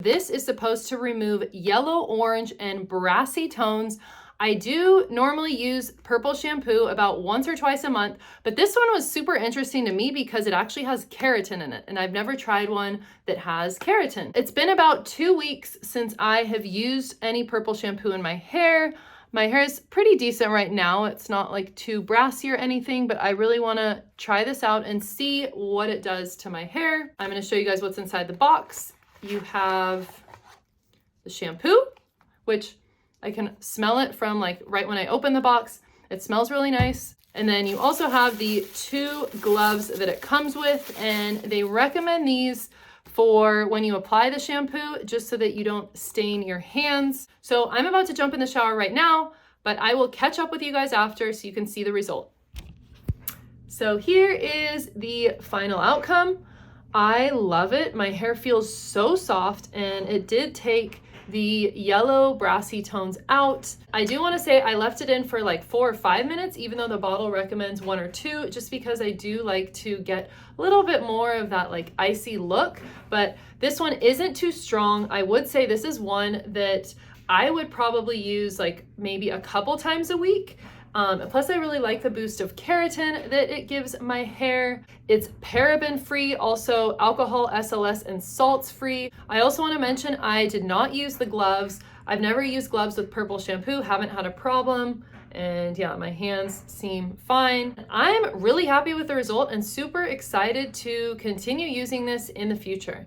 This is supposed to remove yellow, orange, and brassy tones. I do normally use purple shampoo about once or twice a month, but this one was super interesting to me because it actually has keratin in it, and I've never tried one that has keratin. It's been about 2 weeks since I have used any purple shampoo in my hair. My hair is pretty decent right now. It's not like too brassy or anything, but I really wanna try this out and see what it does to my hair. I'm gonna show you guys what's inside the box. You have the shampoo, which I can smell it from like right when I open the box. It smells really nice. And then you also have the 2 gloves that it comes with, and they recommend these for when you apply the shampoo, just so that you don't stain your hands. So I'm about to jump in the shower right now, but I will catch up with you guys after so you can see the result. So here is the final outcome. I love it. My hair feels so soft, and it did take the yellow brassy tones out. I do want to say I left it in for like 4 or 5 minutes, even though the bottle recommends 1 or 2, just because I do like to get a little bit more of that like icy look. But this one isn't too strong. I would say this is one that I would probably use like maybe a couple times a week. Plus I really like the boost of keratin that it gives my hair. It's paraben free, also alcohol, SLS, and salts free. I also want to mention I did not use the gloves. I've never used gloves with purple shampoo, haven't had a problem. And yeah, my hands seem fine. I'm really happy with the result and super excited to continue using this in the future.